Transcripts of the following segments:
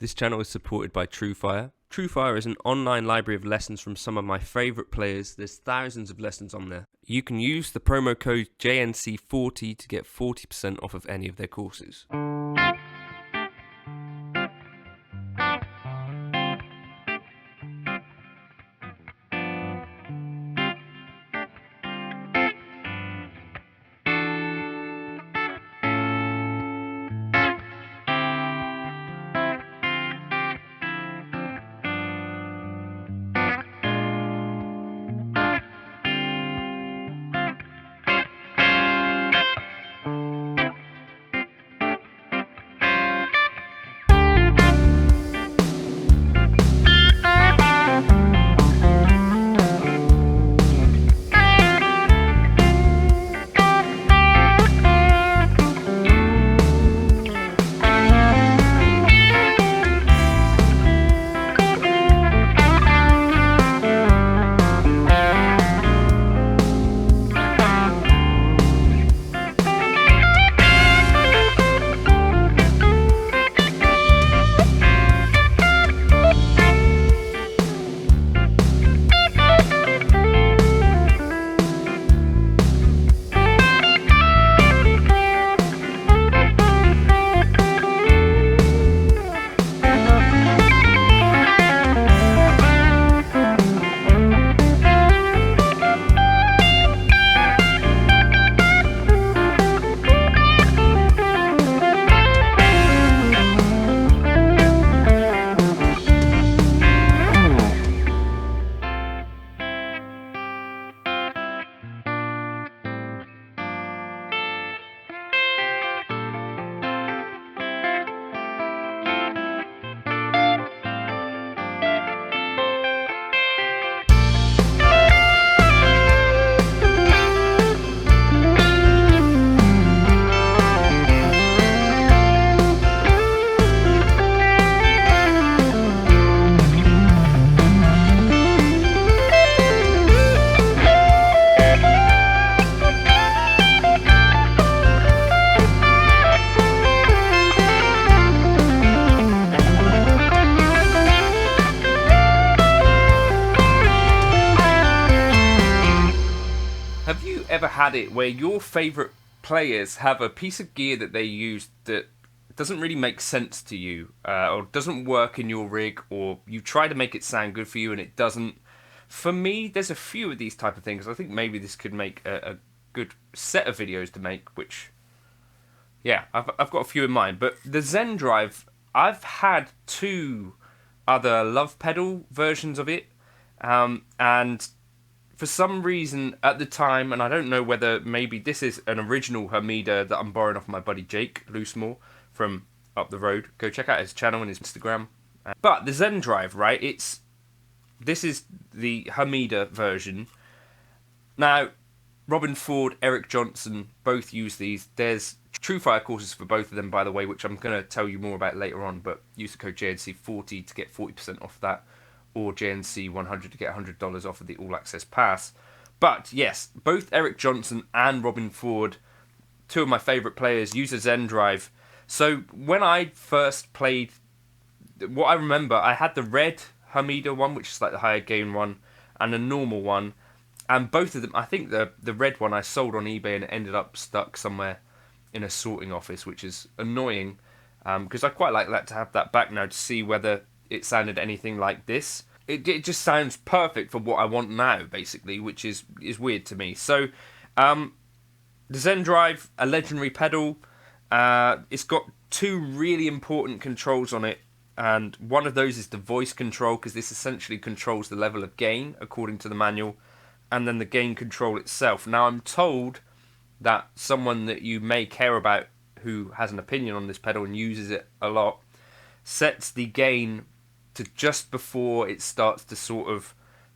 This channel is supported by TrueFire. TrueFire is an online library of lessons from some of my favourite players. There's thousands of lessons on there. You can use the promo code JNC40 to get 40% off of any of their courses. Have you ever had it where your favourite players have a piece of gear that they use that doesn't really make sense to you, or doesn't work in your rig, or you try to make it sound good for you and it doesn't? For me, there's a few of these type of things. I think maybe this could make a good set of videos to make, which, yeah, I've got a few in mind. But the Zendrive, I've had two other Love Pedal versions of it, and for some reason at the time, and I don't know whether maybe this is an original Hamida that I'm borrowing off my buddy Jake Loosemore from up the road. Go check out his channel and his Instagram. But the Zendrive, right? This is the Hamida version. Now, Robben Ford, Eric Johnson both use these. There's TrueFire courses for both of them, by the way, which I'm going to tell you more about later on. But use the code JNC40 to get 40% off that, or JNC100 to get $100 off of the All Access Pass. But yes, both Eric Johnson and Robben Ford, two of my favourite players, use a Zendrive. So when I first played, what I remember, I had the red Hamida one, which is like the higher gain one, and a normal one. And both of them, I think the red one I sold on eBay and it ended up stuck somewhere in a sorting office, which is annoying, because I quite like that to have that back now to see whether it sounded anything like this. It just sounds perfect for what I want now, basically, which is weird to me. So, the Zendrive, a legendary pedal. It's got two really important controls on it, and one of those is the voice control, because this essentially controls the level of gain according to the manual, and then the gain control itself. Now, I'm told that someone that you may care about who has an opinion on this pedal and uses it a lot sets the gain to just before it starts to sort of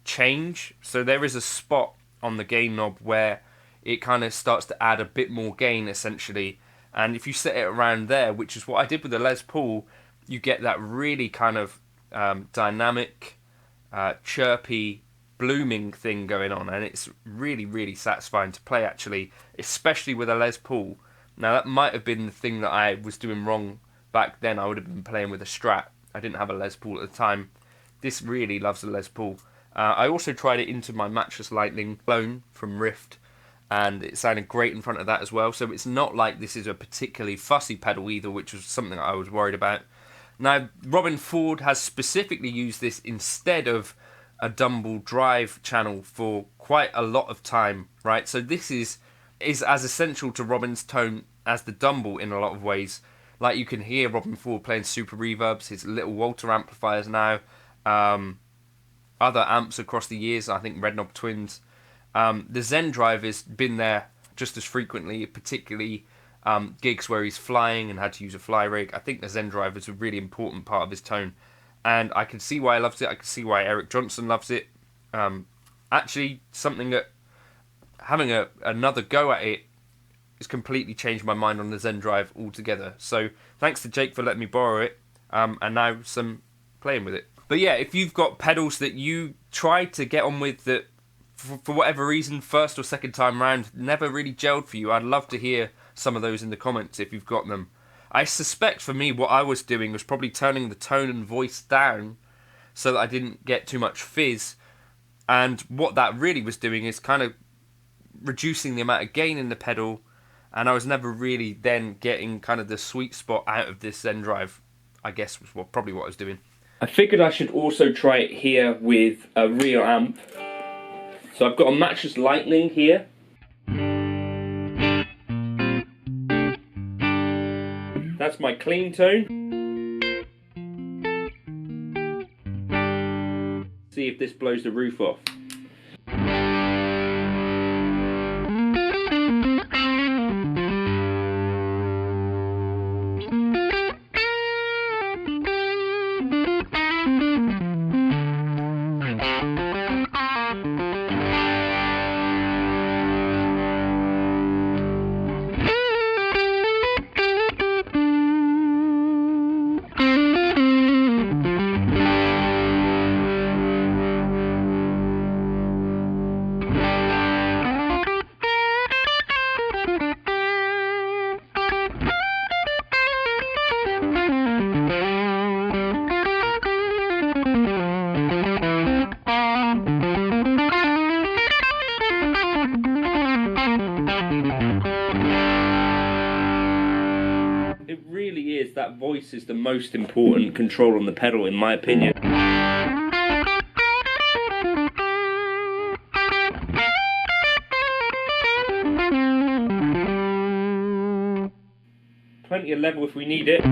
change. So there is a spot on the gain knob where it kind of starts to add a bit more gain, essentially. And if you set it around there, which is what I did with the Les Paul, you get that really kind of dynamic, chirpy, blooming thing going on. And it's really, really satisfying to play, actually, especially with a Les Paul. Now, that might have been the thing that I was doing wrong back then. I would have been playing with a Strat. I didn't have a Les Paul at the time. This really loves the Les Paul. I also tried it into my Matchless Lightning clone from Rift, and it sounded great in front of that as well. So it's not like this is a particularly fussy pedal either, which was something I was worried about. Now, Robben Ford has specifically used this instead of a Dumble Drive channel for quite a lot of time, right? So this is as essential to Robben's tone as the Dumble in a lot of ways. Like, you can hear Robben Ford playing super reverbs, his little Walter amplifiers now, other amps across the years, I think Red Knob Twins. The Zendrive has been there just as frequently, particularly gigs where he's flying and had to use a fly rig. I think the Zendrive is a really important part of his tone, and I can see why he loves it. I can see why Eric Johnson loves it. Actually, something that having another go at it has completely changed my mind on the Zendrive altogether. So thanks to Jake for letting me borrow it, and now some playing with it. But yeah, if you've got pedals that you tried to get on with that for whatever reason, first or second time round, never really gelled for you, I'd love to hear some of those in the comments if you've got them. I suspect for me what I was doing was probably turning the tone and voice down so that I didn't get too much fizz, and what that really was doing is kind of reducing the amount of gain in the pedal, and I was never really then getting kind of the sweet spot out of this Zendrive, I guess was probably what I was doing. I figured I should also try it here with a real amp. So I've got a Matchless Lightning here. That's my clean tone. See if this blows the roof off. It really is, that voice is the most important control on the pedal in my opinion. Plenty of level if we need it.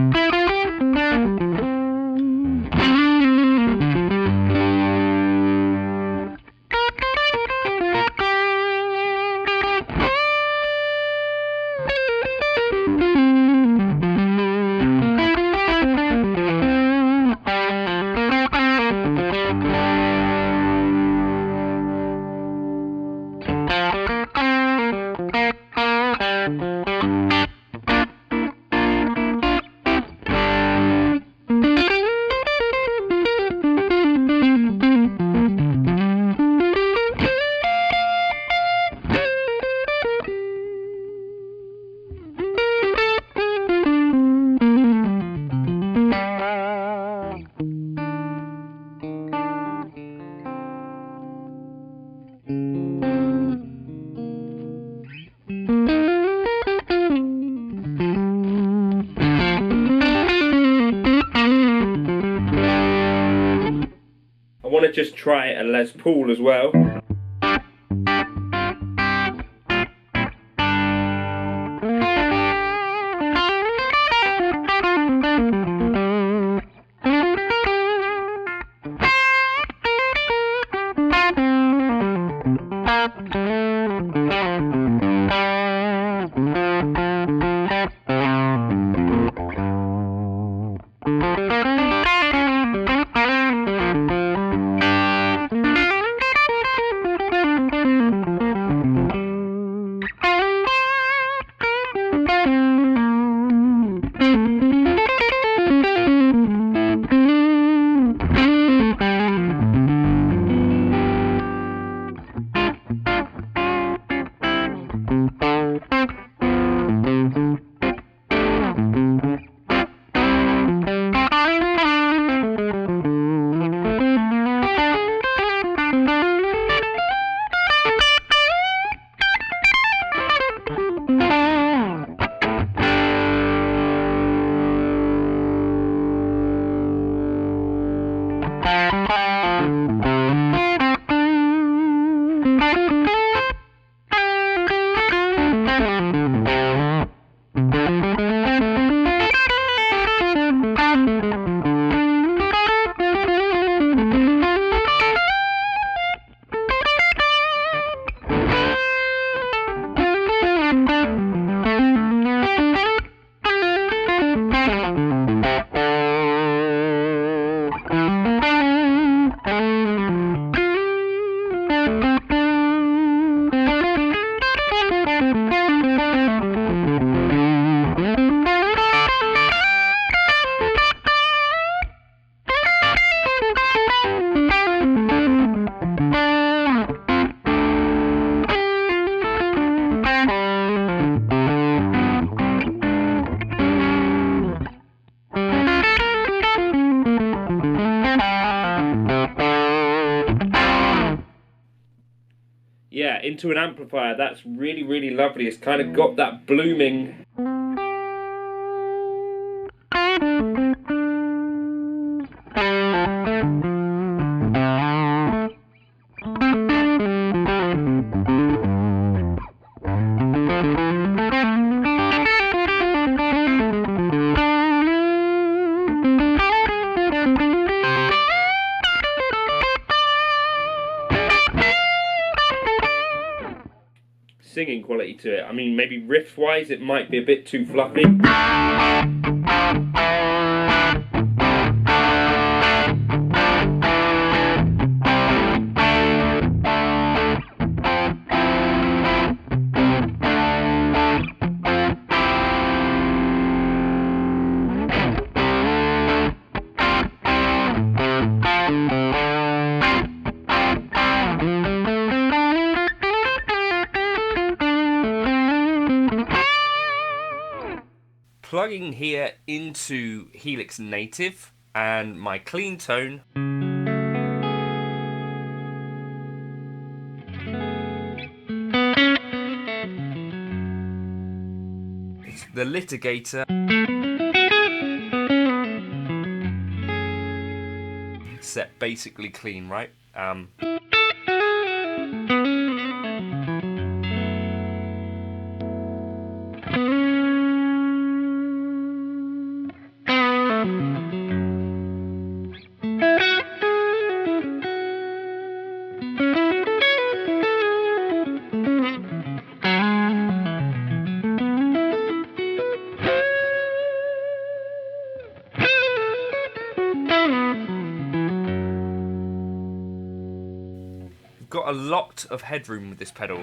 I want to just try a Les Paul as well. Yeah, into an amplifier, that's really, really lovely. It's kind of got that blooming. Singing quality to it. I mean, maybe riff-wise it might be a bit too fluffy. Plugging here into Helix Native and my clean tone. It's the litigator. Set basically clean, right? Got a lot of headroom with this pedal.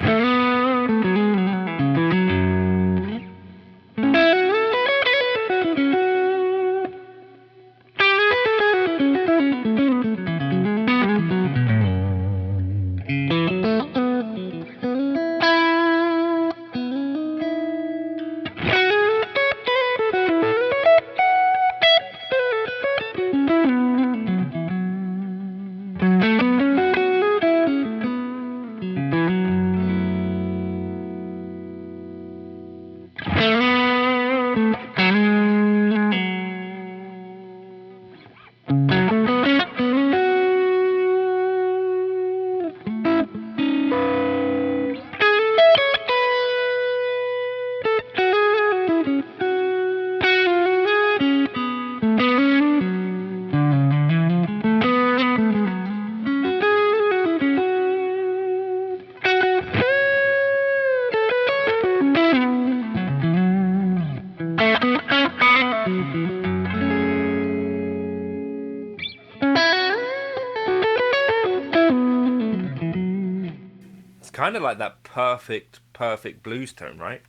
Kind of like that perfect blues tone, right?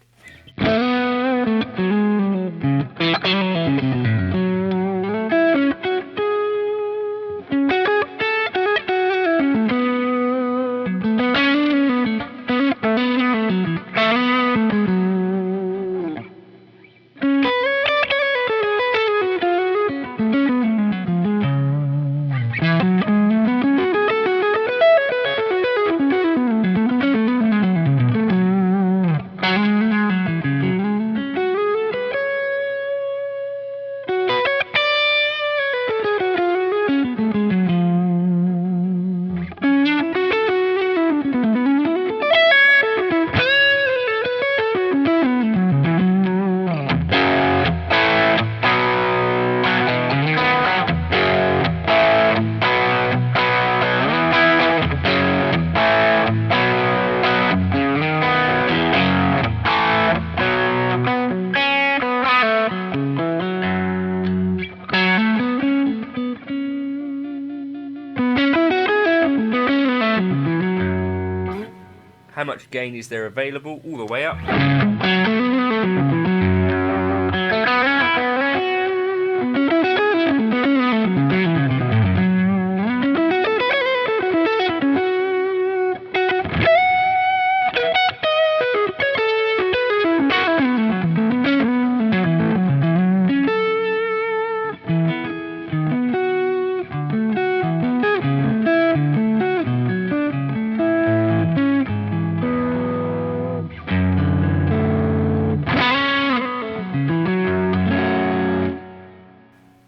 much gain is there available, all the way up.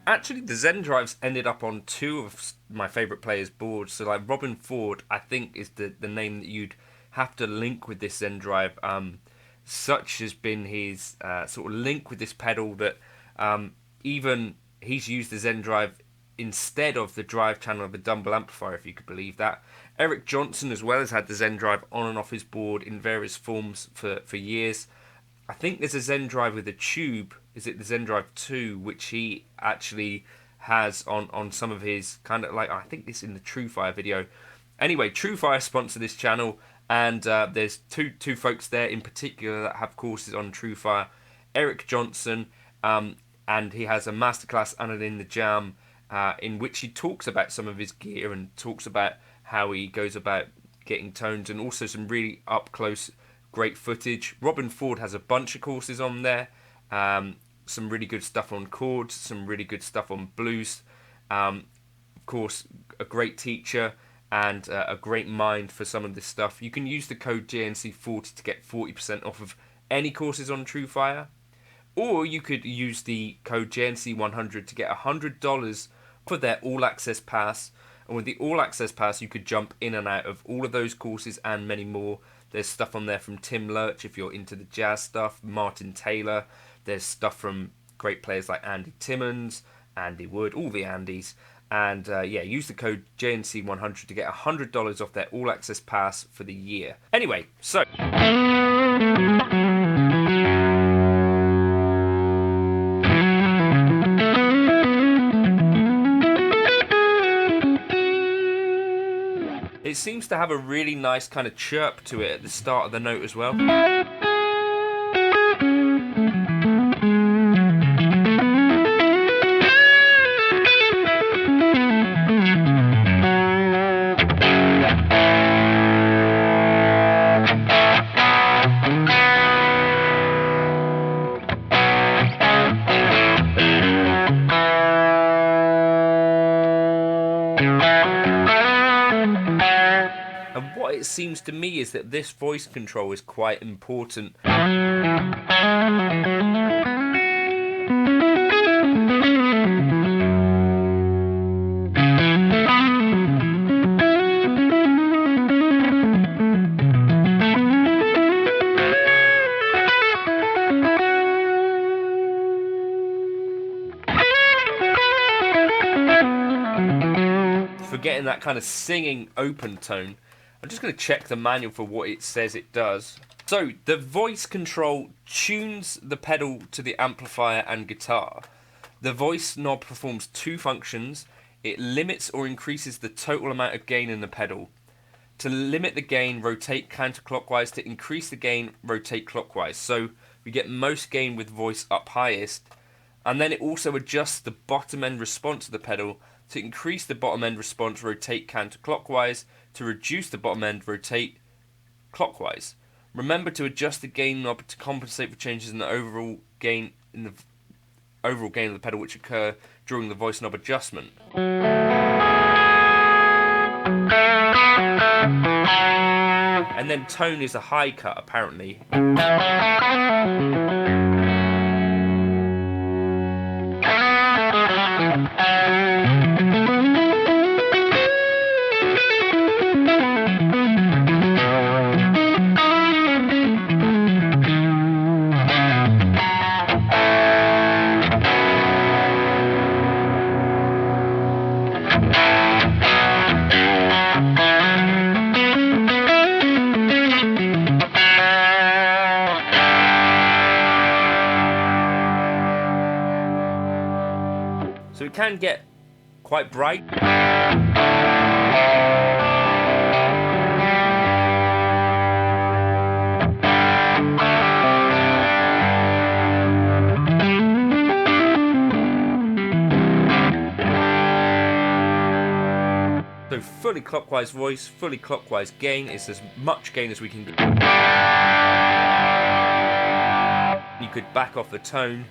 Actually, the Zendrives ended up on two of my favourite players' boards. So, like, Robben Ford, I think, is the name that you'd have to link with this Zendrive. Such has been his sort of link with this pedal that even he's used the Zendrive instead of the drive channel of the Dumble amplifier, if you could believe that. Eric Johnson, as well, has had the Zendrive on and off his board in various forms for years. I think there's a Zendrive with a tube. Is it the Zendrive 2, which he actually has on some of his kind of like, I think this in the TrueFire video. Anyway, TrueFire sponsor this channel, and there's two folks there in particular that have courses on TrueFire. Eric Johnson, and he has a masterclass and an In the Jam, in which he talks about some of his gear and talks about how he goes about getting tones, and also some really up close great footage. Robben Ford has a bunch of courses on there. Some really good stuff on chords, some really good stuff on blues. Of course, a great teacher and a great mind for some of this stuff. You can use the code JNC40 to get 40% off of any courses on TrueFire. Or you could use the code JNC100 to get $100 for their All Access Pass. And with the All Access Pass, you could jump in and out of all of those courses and many more. There's stuff on there from Tim Lurch, if you're into the jazz stuff, Martin Taylor. There's stuff from great players like Andy Timmons, Andy Wood, all the Andys. And use the code JNC100 to get $100 off their All Access Pass for the year. Anyway, so it seems to have a really nice kind of chirp to it at the start of the note as well. And what it seems to me is that this voice control is quite important. For getting that kind of singing open tone. I'm just going to check the manual for what it says it does. So, the voice control tunes the pedal to the amplifier and guitar. The voice knob performs two functions. It limits or increases the total amount of gain in the pedal. To limit the gain, rotate counterclockwise. To increase the gain, rotate clockwise. So, we get most gain with voice up highest. And then it also adjusts the bottom end response of the pedal. To increase the bottom end response, rotate counterclockwise. To reduce the bottom end, rotate clockwise. Remember to adjust the gain knob to compensate for changes in the overall gain of the pedal which occur during the voice knob adjustment. And then tone is a high cut apparently. So it can get quite bright. So fully clockwise voice, fully clockwise gain. It's as much gain as we can get. You could back off the tone.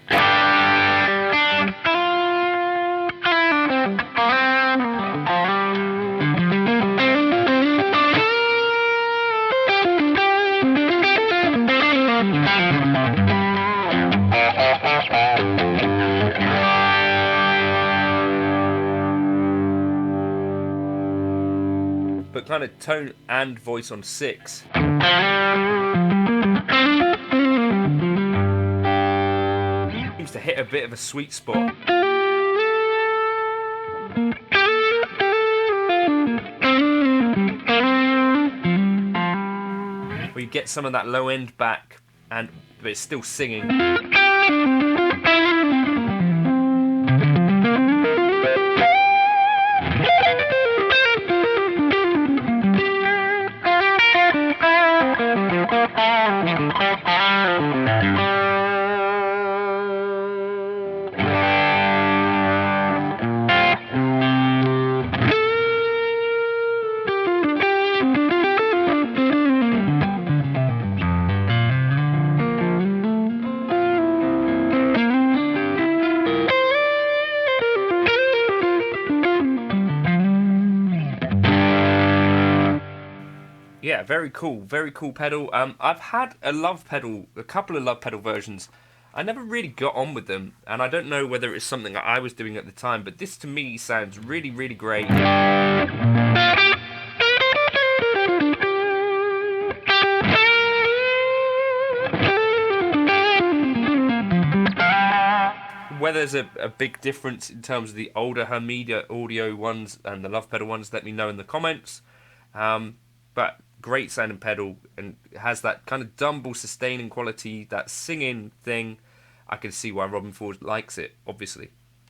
But kind of tone and voice on 6. Seems to hit a bit of a sweet spot. Where you get some of that low end back, but it's still singing. Yeah, very cool pedal. I've had a couple of love pedal versions. I never really got on with them, and I don't know whether it's something that I was doing at the time, but this to me sounds really, really great. Whether there's a big difference in terms of the older Hermedia audio ones and the love pedal ones, let me know in the comments. But great sounding pedal, and it has that kind of dumble sustaining quality, that singing thing. I can see why Robben Ford likes it, obviously.